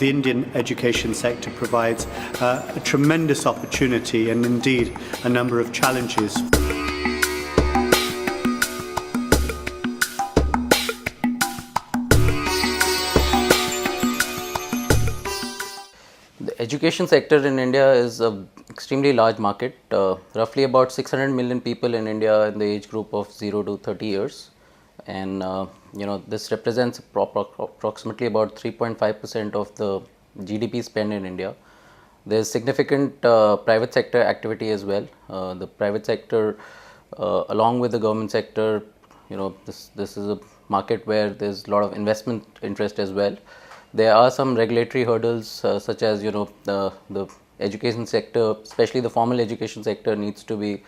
The Indian education sector provides a tremendous opportunity and indeed a number of challenges. The education sector in India is an extremely large market, roughly about 600 million people in India in the age group of 0 to 30 years. And this represents approximately about 3.5% of the GDP spend in India. There is significant private sector activity as well. The private sector, along with the government sector, this is a market where there is a lot of investment interest as well. There are some regulatory hurdles such as the education sector, especially the formal education sector, needs to be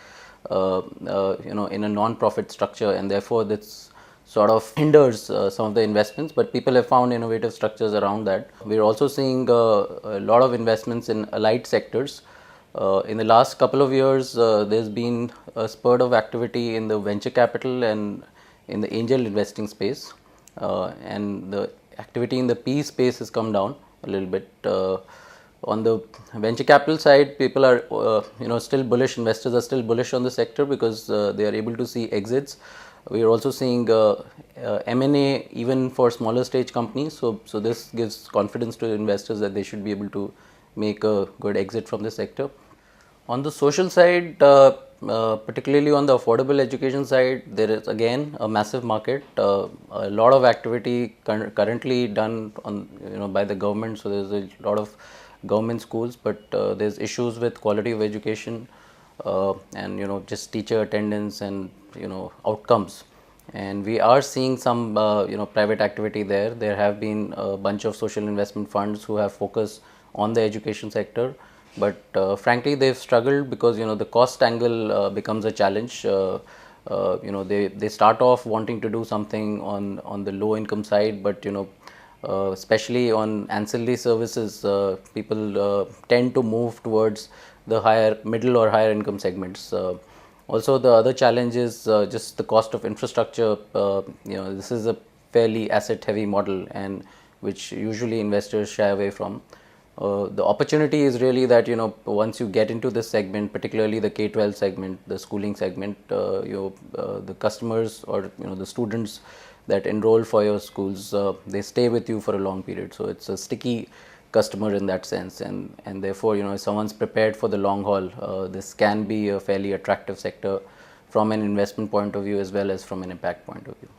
in a non-profit structure, and therefore this sort of hinders some of the investments, but people have found innovative structures around that. We are also seeing a lot of investments in allied sectors. In the last couple of years, there's been a spurt of activity in the venture capital and in the angel investing space, and the activity in the PE space has come down a little bit. On the venture capital side, people are still bullish. Investors are still bullish on the sector because they are able to see exits. We are also seeing M&A even for smaller stage companies. So this gives confidence to investors that they should be able to make a good exit from the sector. On the social side, particularly on the affordable education side, there is again a massive market. A lot of activity currently done on by the government. So there's a lot of government schools, but there's issues with quality of education and just teacher attendance and outcomes. And we are seeing some private activity there. There have been a bunch of social investment funds who have focused on the education sector, but frankly they've struggled because the cost angle becomes a challenge. They start off wanting to do something on the low income side, but especially on ancillary services, people tend to move towards the middle or higher income segments. Also, the other challenge is just the cost of infrastructure. This is a fairly asset heavy model, and which usually investors shy away from. The opportunity is really that once you get into this segment, particularly the K-12 segment, the schooling segment, the customers or the students that enroll for your schools, they stay with you for a long period. So it's a sticky customer in that sense, and therefore if someone's prepared for the long haul, this can be a fairly attractive sector from an investment point of view as well as from an impact point of view.